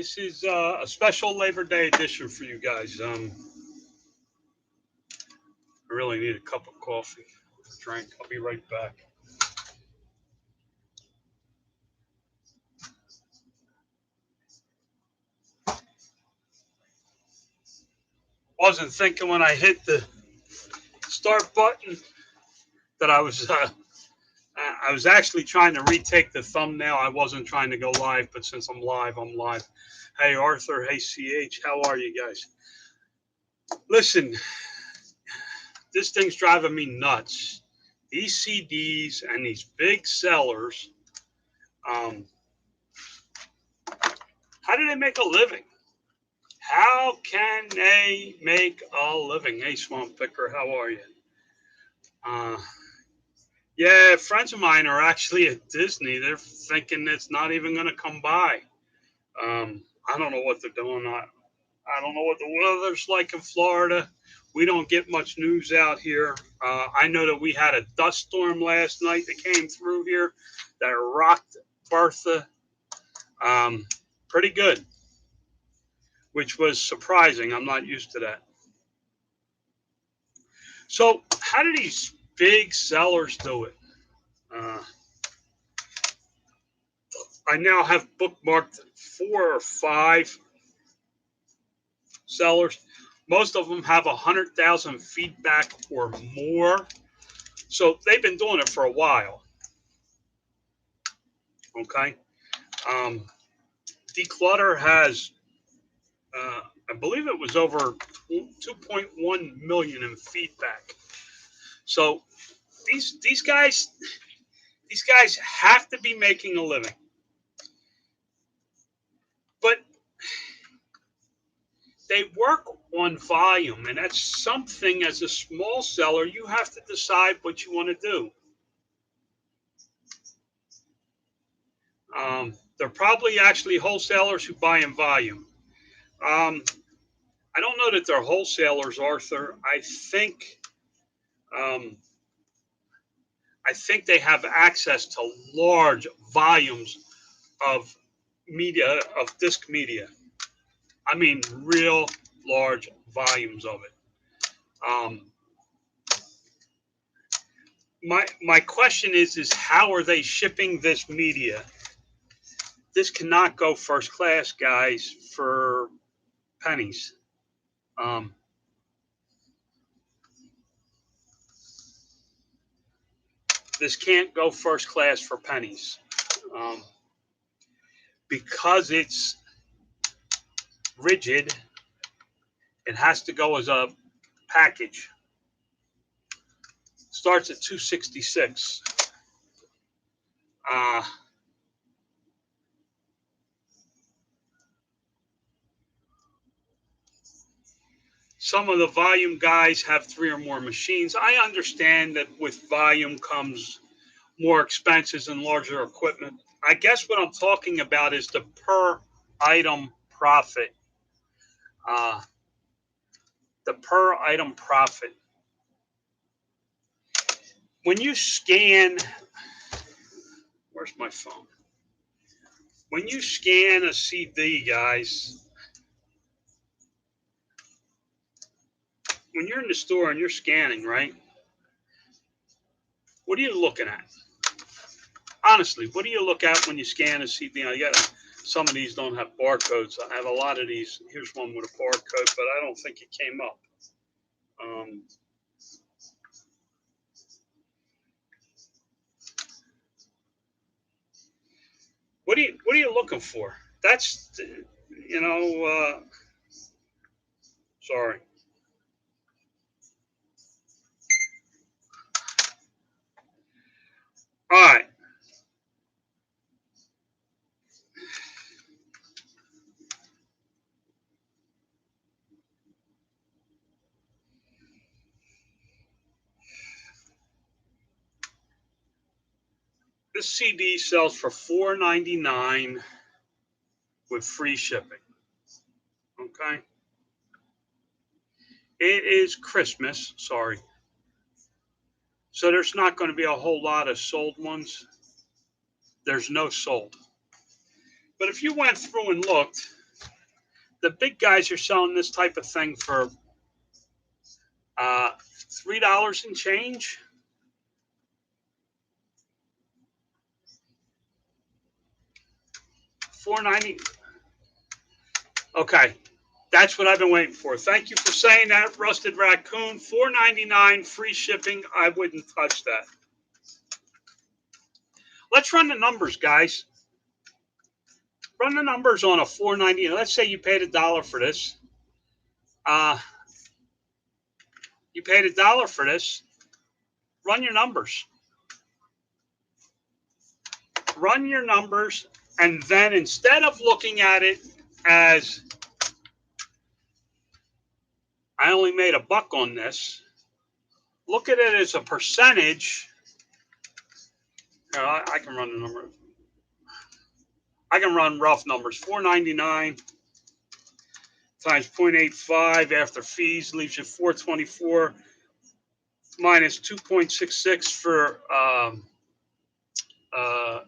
This is a special Labor Day edition for you guys. I really need a cup of coffee. Drink. I'll be right back. Wasn't thinking when I hit the start button that I was actually trying to retake the thumbnail. I wasn't trying to go live, but since I'm live, I'm live. Hey Arthur, hey CH, how are you guys? Listen, this thing's driving me nuts. These CDs and these big sellers, um, how do they make a living? How can they make a living? Hey, Swamp Picker, how are you? Uh, yeah, friends of mine are actually at Disney. They're thinking it's not even going to come by. I don't know what they're doing. I don't know what the weather's like in Florida. We don't get much news out here. I know that we had a dust storm last night that came through here that rocked Bertha pretty good, which was surprising. I'm not used to that. So, how do these big sellers do it? Uh, I now have bookmarked 4 or 5 sellers. Most of them have 100,000 feedback or more. So they've been doing it for a while. Okay. Um, Declutter has, I believe it was over 2.1 million in feedback. So these guys have to be making a living. But they work on volume, and that's something as a small seller you have to decide what you want to do. They're probably actually wholesalers who buy in volume. I don't know that they're wholesalers, Arthur. Um, I think they have access to large volumes of media, of disc media. I mean, real large volumes of it. Um, my question is how are they shipping this media? This cannot go first class, guys, for pennies. Um, this can't go first class for pennies um, because it's rigid. It has to go as a package. Starts at 266. Uh, some of the volume guys have 3 or more machines. I understand that with volume comes more expenses and larger equipment. I guess what I'm talking about is the per item profit. Uh, the per item profit. When you scan, where's my phone? When you scan a CD, guys, when you're in the store and you're scanning, right? What are you looking at? Honestly, what do you look at when you scan a CD? Some of these don't have barcodes. I have a lot of these. Here's one with a barcode, but I don't think it came up. What are you looking for? That's sorry. All right. This CD sells for $4.99 with free shipping. Okay. It is Christmas. Sorry. So there's not going to be a whole lot of sold ones. There's no sold. But if you went through and looked, the big guys are selling this type of thing for $3 and change. $4.90. Okay, that's what I've been waiting for. Thank you for saying that, Rusted Raccoon. $4.99 free shipping. I wouldn't touch that. Let's run the numbers, guys. Run the numbers on a $4.99. Let's say you paid $1 for this. You paid $1 for this. Run your numbers. Run your numbers, and then instead of looking at it as I only made $1 on this, look at it as a percentage. I can run the number. I can run rough numbers. $4.99 times 0.85 after fees leaves you $4.24 minus 2.66 for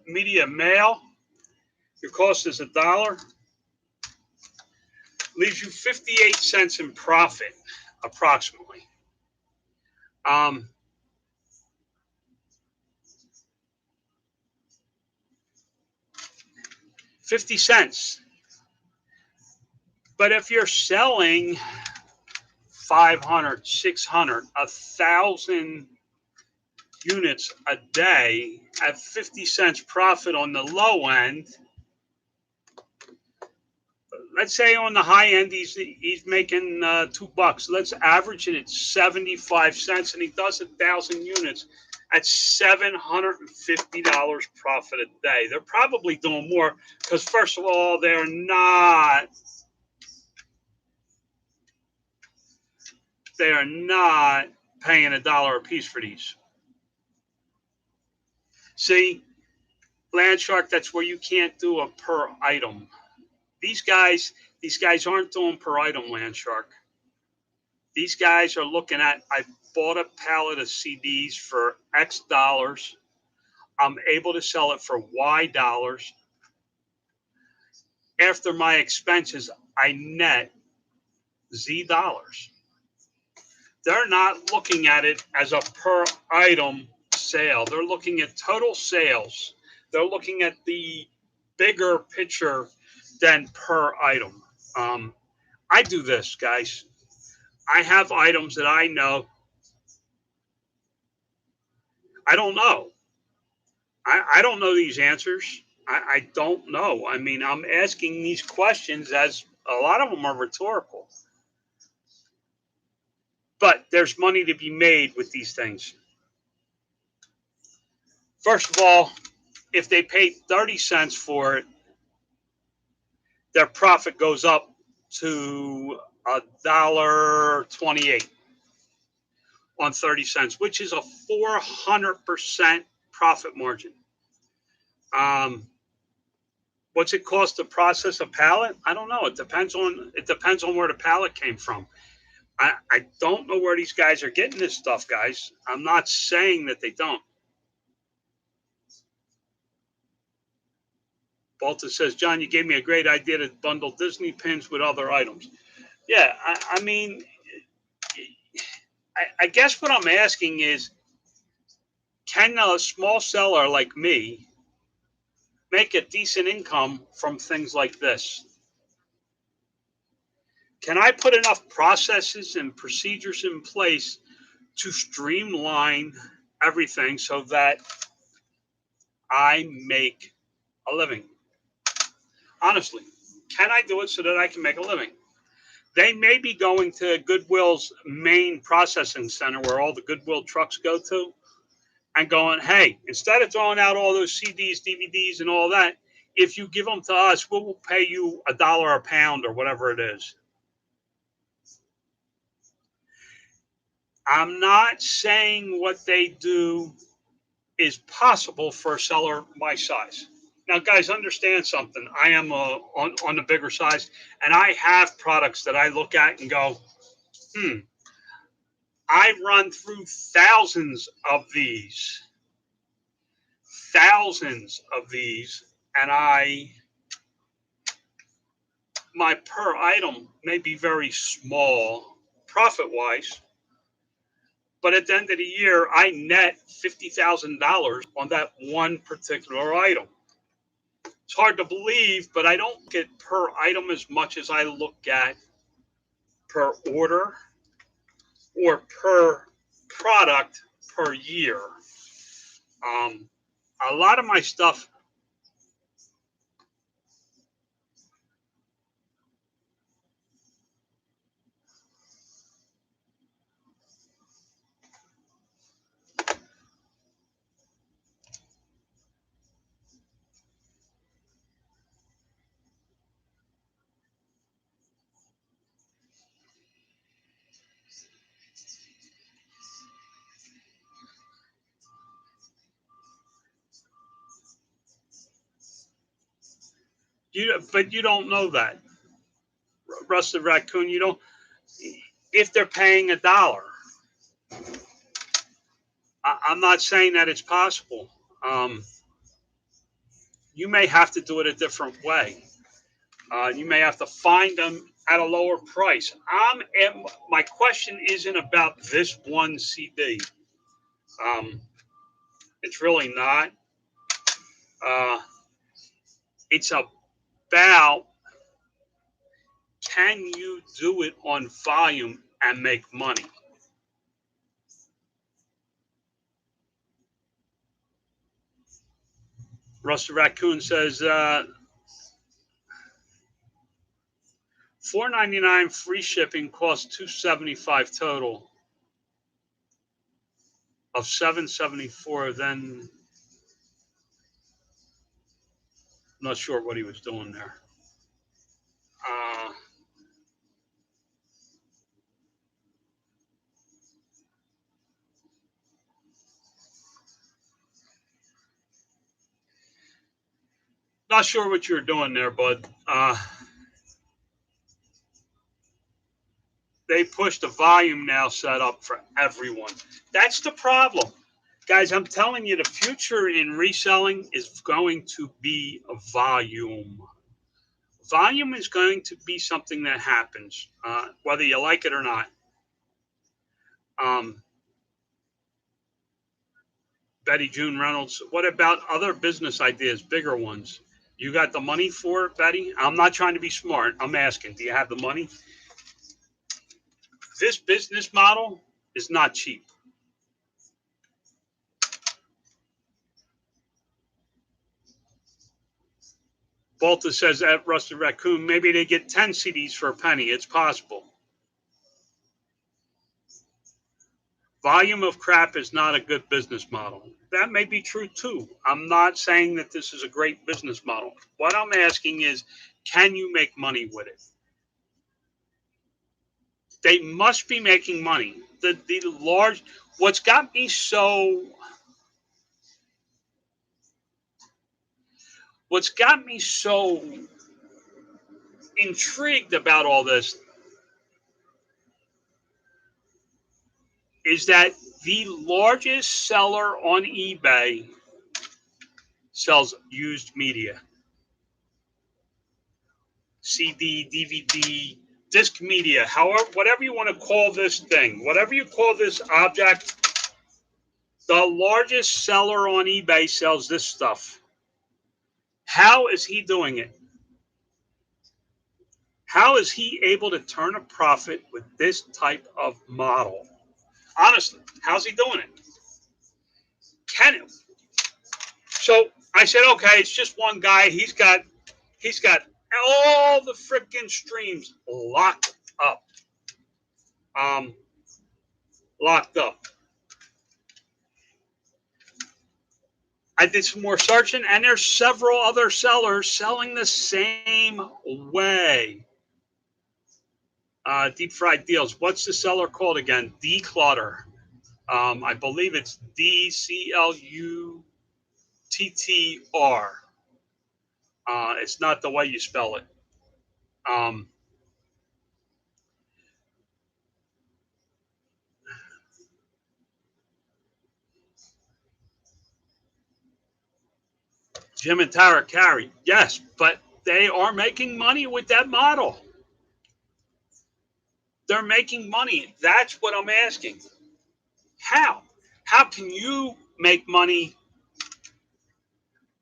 media mail. Your cost is $1. Leaves you 58 cents in profit, approximately. 50 cents. But if you're selling 500, 600, 1,000 units a day at 50 cents profit on the low end, let's say on the high end he's making $2. Let's average it at 75 cents, and he does 1,000 units at $750 profit a day. They're probably doing more because, first of all, they're not paying $1 a piece for these. See, Landshark, that's where you can't do a per item. These guys aren't doing per item, Landshark. These guys are looking at, I bought a pallet of CDs for X dollars. I'm able to sell it for Y dollars. After my expenses, I net Z dollars. They're not looking at it as a per item sale. They're looking at total sales. They're looking at the bigger picture than per item. I do this, guys. I have items that I know. I don't know. I don't know these answers. I don't know. I mean, I'm asking these questions as a lot of them are rhetorical. But there's money to be made with these things. First of all, if they paid 30 cents for it, their profit goes up to $1.28 on 30 cents, which is a 400% profit margin. What's it cost to process a pallet? I don't know. It depends on where the pallet came from. I don't know where these guys are getting this stuff, guys. I'm not saying that they don't. Balta says, John, you gave me a great idea to bundle Disney pins with other items. Yeah, I mean, I guess what I'm asking is, can a small seller like me make a decent income from things like this? Can I put enough processes and procedures in place to streamline everything so that I make a living? Honestly, can I do it so that I can make a living? They may be going to Goodwill's main processing center where all the Goodwill trucks go to and going, hey, instead of throwing out all those CDs, DVDs, and all that, if you give them to us, we'll pay you $1 a pound or whatever it is. I'm not saying what they do is possible for a seller my size. Now, guys, understand something. I am on the bigger size, and I have products that I look at and go, I run through thousands of these, and my per item may be very small profit wise, but at the end of the year, I net $50,000 on that one particular item. It's hard to believe, but I don't get per item as much as I look at per order or per product per year. Um, a lot of my stuff, but you don't know that, Rusted Raccoon. You don't. If they're paying $1, I'm not saying that it's possible. Um, you may have to do it a different way. You may have to find them at a lower price. My question isn't about this one CD. Um, it's really not. Uh, it's about, can you do it on volume and make money? Rusty Raccoon says $4.99 free shipping costs $2.75 total of $7.74. Then I'm not sure what he was doing there. Uh, Not sure what you're doing there, bud. They push the volume now set up for everyone. That's the problem. Guys, I'm telling you, the future in reselling is going to be a volume. Volume is going to be something that happens, whether you like it or not. Um, Betty June Reynolds, what about other business ideas, bigger ones? You got the money for it, Betty? I'm not trying to be smart. I'm asking, do you have the money? This business model is not cheap. Balta says at Rusted Raccoon, maybe they get 10 CDs for a penny. It's possible. Volume of crap is not a good business model. That may be true too. I'm not saying that this is a great business model. What I'm asking is, can you make money with it? They must be making money. The large, what's got me so, what's got me so intrigued about all this is that the largest seller on eBay sells used media, CD, DVD, disc media, however, whatever you want to call this thing, whatever you call this object, the largest seller on eBay sells this stuff. How is he doing it? How is he able to turn a profit with this type of model? Honestly, how's he doing it? Can it? So I said, okay, it's just one guy. He's got all the freaking streams locked up. Um, Locked up. I did some more searching, and there's several other sellers selling the same way. Deep fried deals. What's the seller called again? Declutter. I believe it's DCLUTTR. It's not the way you spell it. Um, Jim and Tara carry. Yes, but They are making money with that model. They're making money. That's what I'm asking. How? How can you make money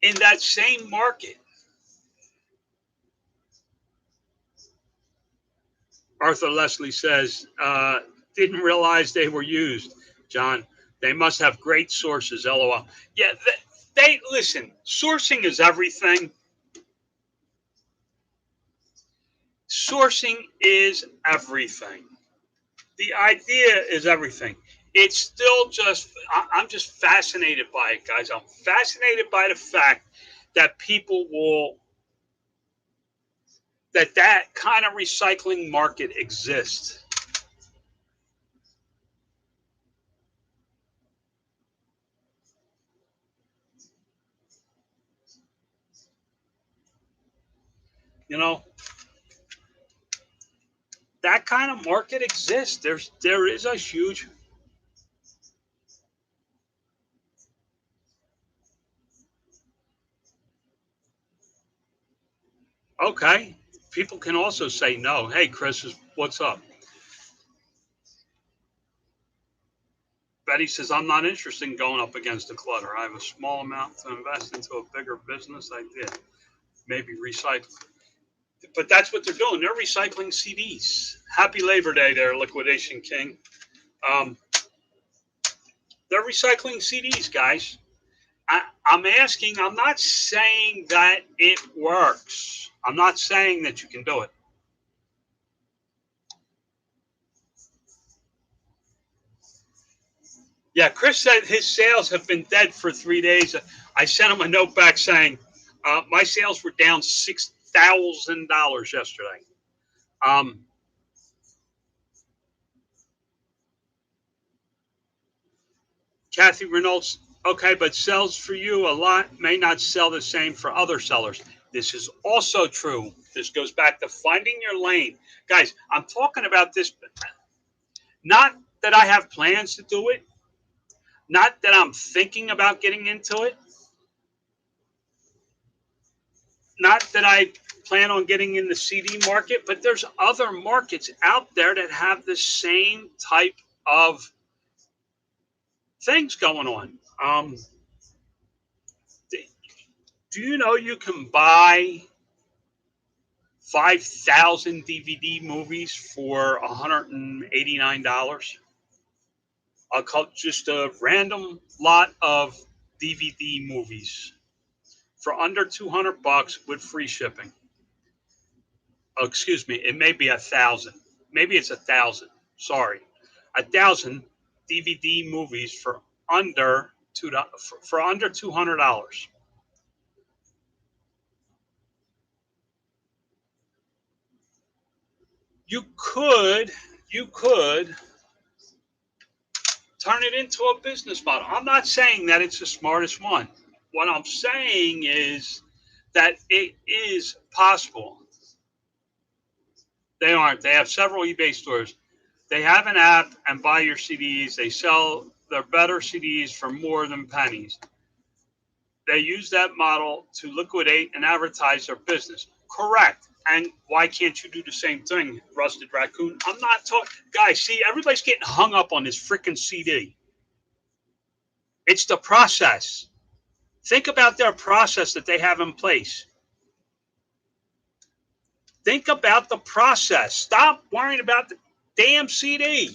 in that same market? Arthur Leslie says, didn't realize they were used. John, they must have great sources, LOL. Yeah, they listen, sourcing is everything. Sourcing is everything. The idea is everything. It's still just, I'm just fascinated by it, guys. I'm fascinated by the fact that people will, that kind of recycling market exists. You know, that kind of market exists. There is a huge, okay. People can also say no. Hey, Chris, what's up? Betty says, I'm not interested in going up against the clutter. I have a small amount to invest into a bigger business idea. Maybe recycle. But that's what they're doing. They're recycling CDs. Happy Labor Day there, Liquidation King. Um, they're recycling CDs, guys. I'm asking, I'm not saying that it works. I'm not saying that you can do it. Yeah, Chris said his sales have been dead for 3 days. I sent him a note back saying my sales were down $6,000 yesterday. Um, Kathy Reynolds, okay, but sells for you a lot may not sell the same for other sellers. This is also true. This goes back to finding your lane. Guys, I'm talking about this, not that I have plans to do it, not that I'm thinking about getting into it, not that I plan on getting in the CD market, but there's other markets out there that have the same type of things going on. Do you know you can buy 5,000 DVD movies for $189? I'll call it just a random lot of DVD movies for under $200 with free shipping. Oh, excuse me, it may be 1,000. Maybe it's 1,000. Sorry, 1,000 DVD movies for under $200. You could turn it into a business model. I'm not saying that it's the smartest one. What I'm saying is that it is possible. They aren't. They have several eBay stores. They have an app and buy your CDs. They sell their better CDs for more than pennies. They use that model to liquidate and advertise their business. Correct. And why can't you do the same thing, Rusted Raccoon? I'm not talking. Guys, see, everybody's getting hung up on this freaking CD. It's the process. Think about their process that they have in place. Think about the process. Stop worrying about the damn CD.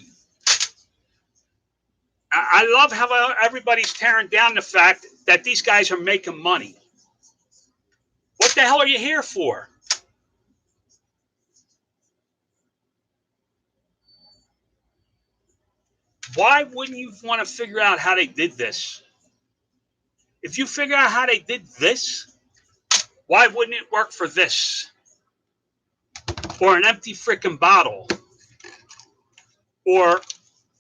I love how everybody's tearing down the fact that these guys are making money. What the hell are you here for? Why wouldn't you want to figure out how they did this? If you figure out how they did this, why wouldn't it work for this? Or an empty freaking bottle? Or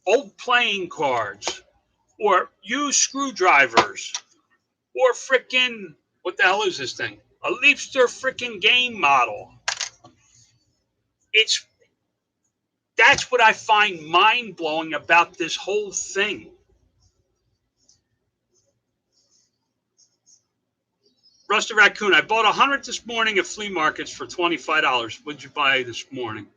old playing cards? Or used screwdrivers? Or freaking, what the hell is this thing? A Leapster freaking game model. It's That's what I find mind blowing about this whole thing. Rusty Raccoon, I bought 100 this morning at flea markets for $25. What'd you buy this morning?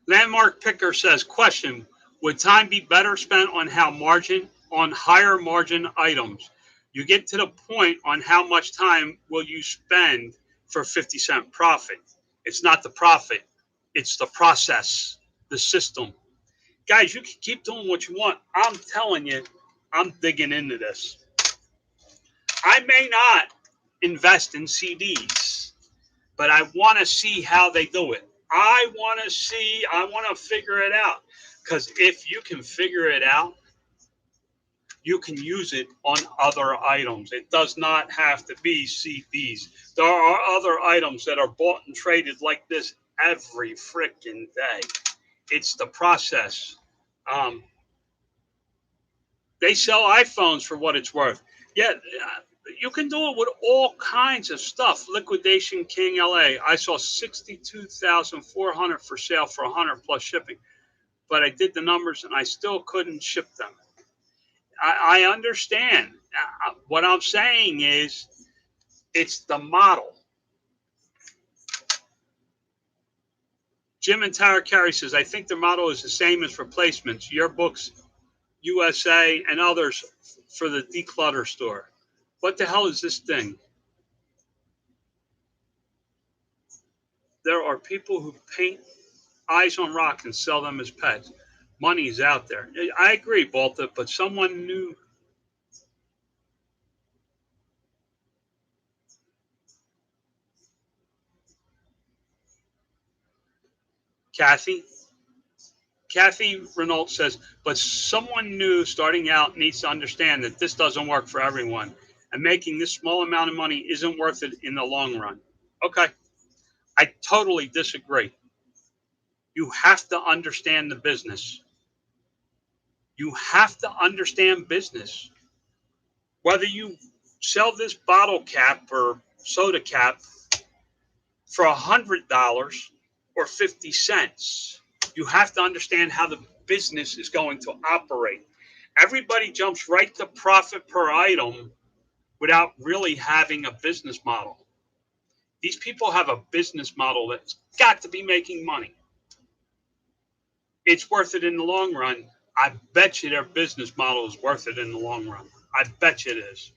Landmark Picker says, question, would time be better spent on higher margin items? You get to the point on how much time will you spend for 50-cent profit. It's not the profit, it's the process, the system. Guys, you can keep doing what you want. I'm telling you, I'm digging into this. I may not invest in CDs, but I want to see how they do it. I want to figure it out. Because if you can figure it out, you can use it on other items. It does not have to be CDs. There are other items that are bought and traded like this every freaking day. It's the process. Um, they sell iPhones for what it's worth. Yeah, you can do it with all kinds of stuff. Liquidation King LA. I saw 62,400 for sale for 100 plus shipping, but I did the numbers and I still couldn't ship them. I understand. What I'm saying is, it's the model. Jim and Tara Carey says, I think the model is the same as replacements, yearbooks, USA, and others for the declutter store. What the hell is this thing? There are people who paint eyes on rock and sell them as pets. Money is out there. I agree, Balta, but someone knew. Kathy? Kathy Renault says, but someone new starting out needs to understand that this doesn't work for everyone. And making this small amount of money isn't worth it in the long run. Okay. I totally disagree. You have to understand the business. You have to understand business. Whether you sell this bottle cap or soda cap for $100 or 50 cents, you have to understand how the business is going to operate. Everybody jumps right to profit per item without really having a business model. These people have a business model that's got to be making money. It's worth it in the long run. I bet you their business model is worth it in the long run. I bet you it is.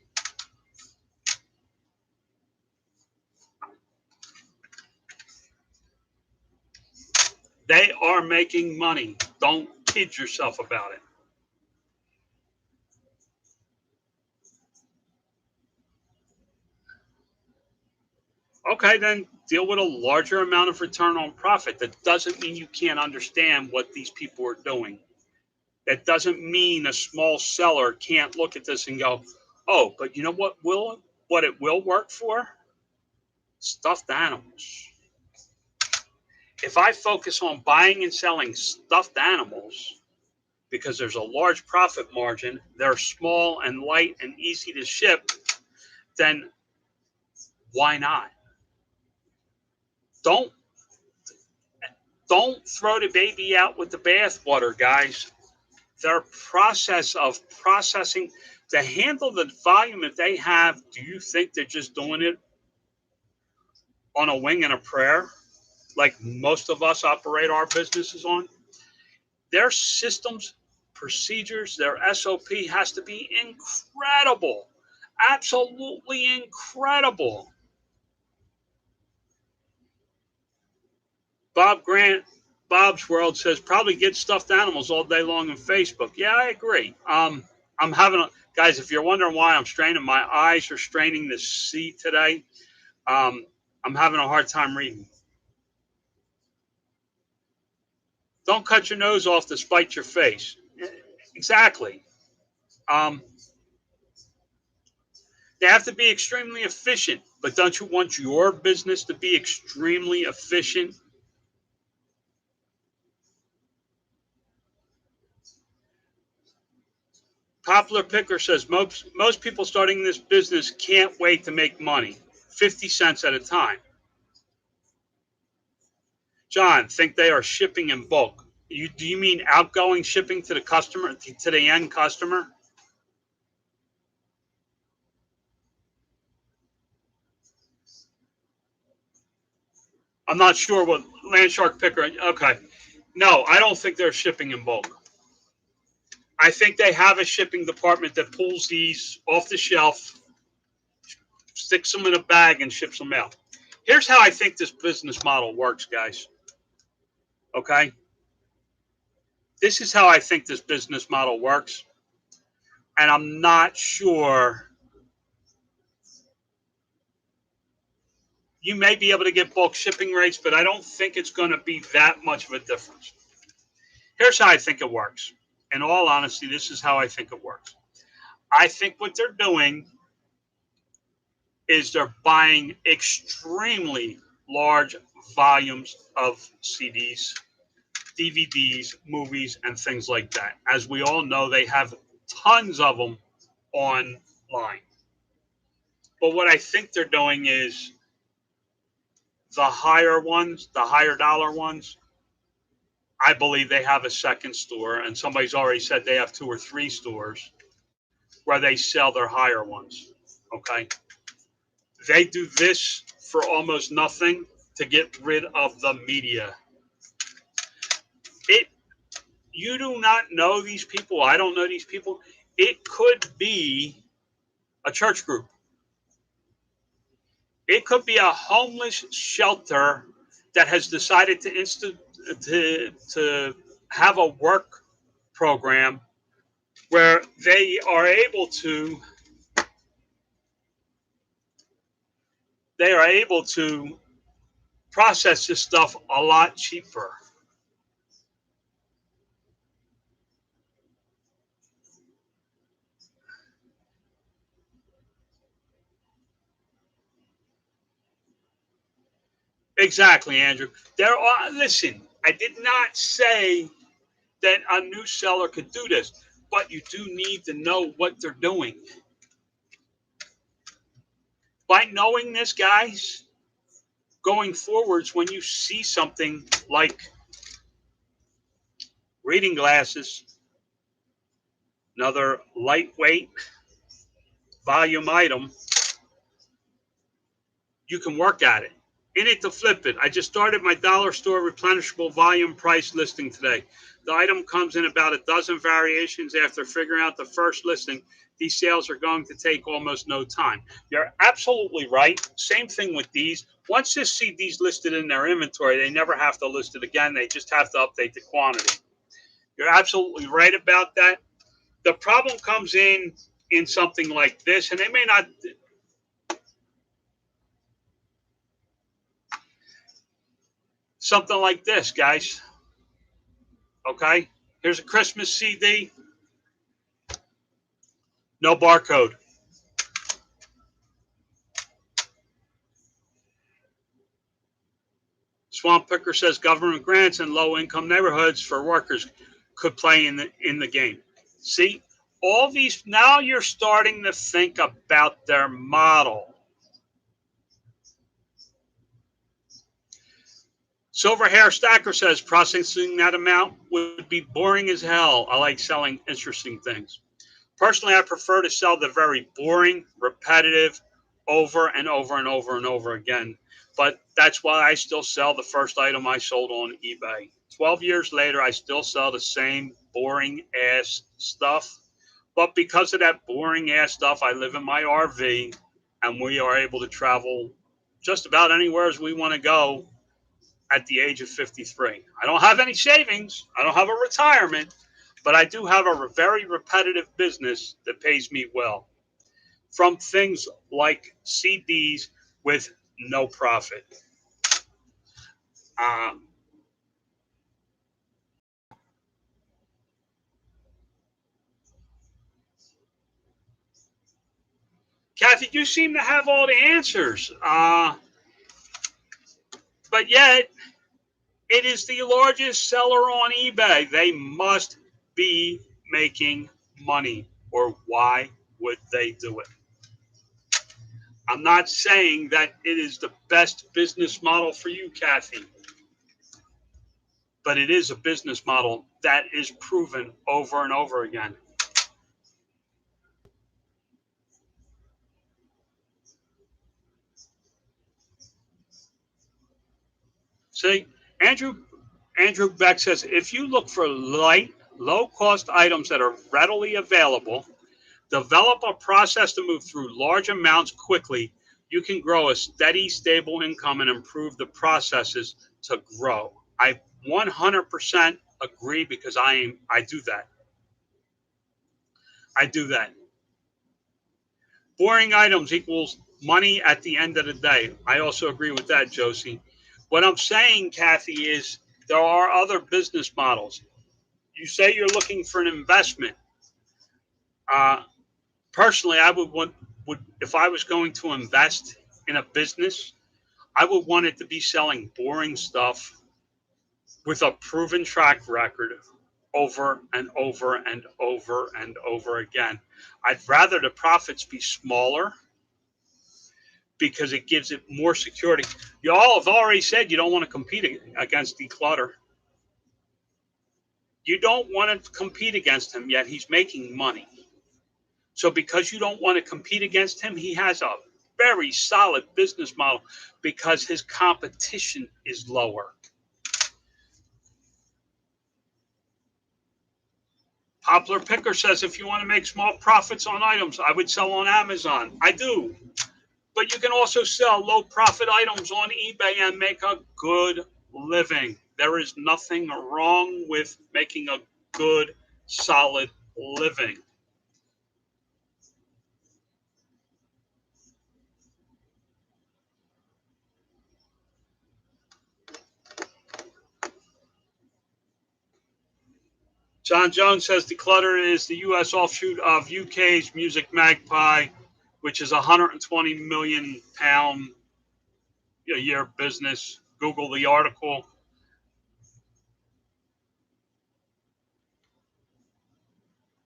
They are making money. Don't kid yourself about it. Okay, then deal with a larger amount of return on profit. That doesn't mean you can't understand what these people are doing. That doesn't mean a small seller can't look at this and go, oh, but you know what it will work for? Stuffed animals. If I focus on buying and selling stuffed animals because there's a large profit margin, they're small and light and easy to ship, then why not? Don't don't throw the baby out with the bathwater, guys. Their process of processing to handle the volume that they have, do you think they're just doing it on a wing and a prayer like most of us operate our businesses on? Their systems, procedures, their SOP has to be incredible. Absolutely incredible. Bob Grant, Bob's World says probably get stuffed animals all day long on Facebook. Yeah, I agree. I'm having guys. If you're wondering why I'm straining, my eyes are straining to see today. Um, I'm having a hard time reading. Don't cut your nose off to spite your face. Exactly. Um, they have to be extremely efficient, but don't you want your business to be extremely efficient? Popular Picker says most people starting this business can't wait to make money, 50 cents at a time. John, think they are shipping in bulk. Do you mean outgoing shipping to the customer, to the end customer? I'm not sure what Landshark Picker. Okay. No, I don't think they're shipping in bulk. I think they have a shipping department that pulls these off the shelf, sticks them in a bag, and ships them out. Here's how I think this business model works, guys. Okay? This is how I think this business model works. And I'm not sure. You may be able to get bulk shipping rates, but I don't think it's going to be that much of a difference. Here's how I think it works. In all honesty, this is how I think it works. I think what they're doing is they're buying extremely large volumes of CDs, DVDs, movies, and things like that. As we all know, they have tons of them online. But what I think they're doing is the higher ones, the higher dollar ones, I believe they have a second store, and somebody's already said they have 2 or 3 stores where they sell their higher ones. Okay. They do this for almost nothing to get rid of the media. You do not know these people. I don't know these people. It could be a church group. It could be a homeless shelter that has decided to have a work program where they are able to process this stuff a lot cheaper. Exactly, Andrew. Listen, I did not say that a new seller could do this, but you do need to know what they're doing. By knowing this, guys, going forwards, when you see something like reading glasses, another lightweight volume item, you can work at it. In it to flip it. I just started my dollar store replenishable volume price listing today. The item comes in about a dozen variations. After figuring out the first listing, these sales are going to take almost no time. You're absolutely right. Same thing with these. Once you see these listed in their inventory, they never have to list it again. They just have to update the quantity. You're absolutely right about that. The problem comes in something like this, and they may not. Something like this, guys. Okay, here's a Christmas CD. No barcode. Swamp Picker says government grants in low-income neighborhoods for workers could play in the game. See, all these, now you're starting to think about their model. Silver Hair Stacker says processing that amount would be boring as hell. I like selling interesting things. Personally, I prefer to sell the very boring, repetitive, over and over and over and over again. But that's why I still sell the first item I sold on eBay. 12 years later, I still sell the same boring ass stuff. But because of that boring ass stuff, I live in my RV and we are able to travel just about anywhere as we want to go at the age of 53. I don't have any savings. I don't have a retirement, but I do have a very repetitive business that pays me well. From things like CDs with no profit. Kathy, you seem to have all the answers. But yet, it is the largest seller on eBay. They must be making money, or why would they do it? I'm not saying that it is the best business model for you, Kathy, but it is a business model that is proven over and over again. See, Andrew Beck says if you look for light, low cost items that are readily available, develop a process to move through large amounts quickly, you can grow a steady, stable income and improve the processes to grow. I 100% agree because I do that. I do that. Boring items equals money at the end of the day. I also agree with that, Josie. What I'm saying, Kathy, is there are other business models. You say you're looking for an investment. Uh, Personally, I would if I was going to invest in a business, I would want it to be selling boring stuff with a proven track record over and over and over and over again. I'd rather the profits be smaller because it gives it more security. You all have already said you don't want to compete against Declutter. You don't want to compete against him, yet he's making money. So because you don't want to compete against him, he has a very solid business model because his competition is lower. Poplar Picker says if you want to make small profits on items, I would sell on Amazon. I do. But you can also sell low profit items on eBay and make a good living. There is nothing wrong with making a good, solid living. John Jones says Declutter is the U.S. offshoot of UK's Music Magpie, which is a £120 million a year business. Google the article.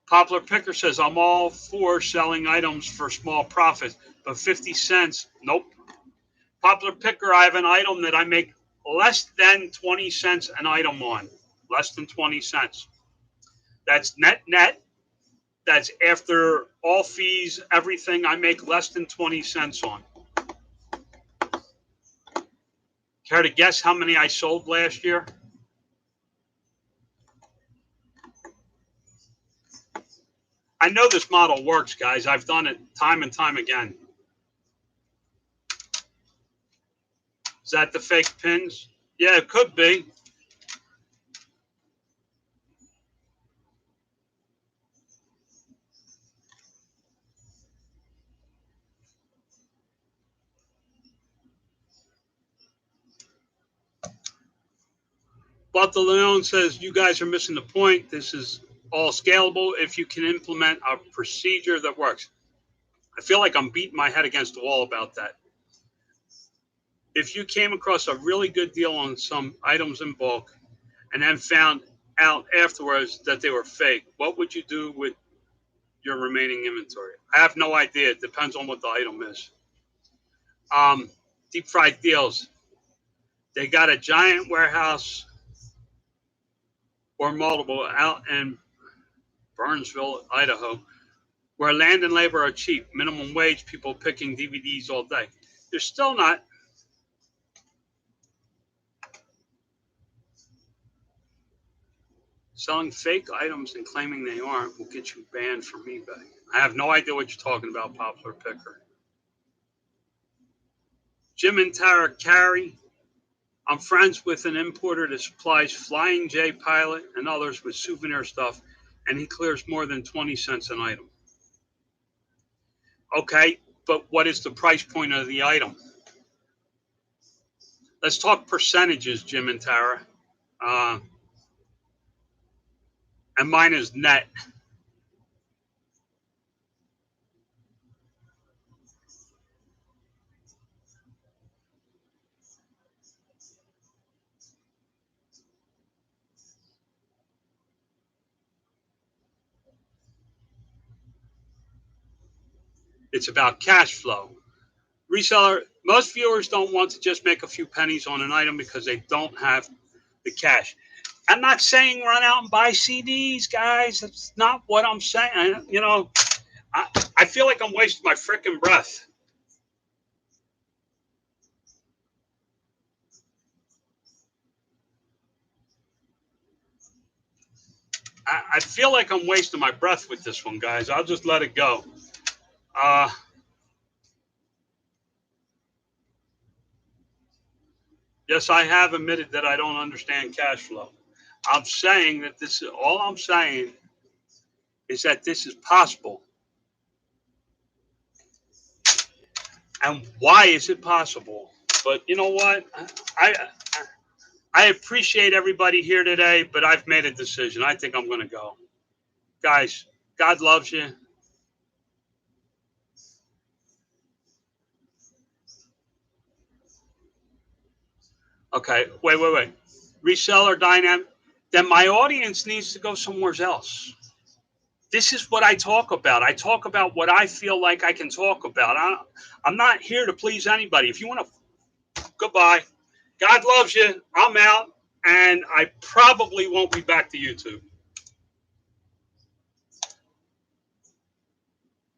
Poplar Picker says, I'm all for selling items for small profits, but 50 cents, nope. Poplar Picker, I have an item that I make less than 20 cents an item on. Less than 20 cents. That's net. That's after all fees, everything. I make less than 20 cents on. Care to guess how many I sold last year? I know this model works, guys. I've done it time and time again. Is that the fake pins? Yeah, it could be. But the Leon says, you guys are missing the point. This is all scalable if you can implement a procedure that works. I feel like I'm beating my head against the wall about that. If you came across a really good deal on some items in bulk and then found out afterwards that they were fake, what would you do with your remaining inventory? I have no idea. It depends on what the item is. Deep fried deals. They got a giant warehouse or multiple out in Burnsville, Idaho, where land and labor are cheap, minimum wage people picking DVDs all day. They're still not. Selling fake items and claiming they aren't will get you banned from eBay. I have no idea what you're talking about, Poplar Picker. Jim and Tara Carey. I'm friends with an importer that supplies Flying J Pilot and others with souvenir stuff, and he clears more than 20 cents an item. Okay, but what is the price point of the item? Let's talk percentages, Jim and Tara. And mine is net. It's about cash flow. Reseller, most viewers don't want to just make a few pennies on an item because they don't have the cash. I'm not saying run out and buy CDs, guys. That's not what I'm saying. You know, I, I feel like I'm wasting my freaking breath. I feel like I'm wasting my breath with this one, guys. I'll just let it go. Uh, yes, I have admitted that I don't understand cash flow. I'm saying that this is all I'm saying is that this is possible. And why is it possible? But you know what? I I appreciate everybody here today, but I've made a decision. I think I'm going to go. Guys, God loves you. Okay, wait. Reseller dynamic. Then my audience needs to go somewhere else. This is what I talk about. I talk about what I feel like I can talk about. I'm not here to please anybody. If you want to, goodbye. God loves you. I'm out. And I probably won't be back to YouTube.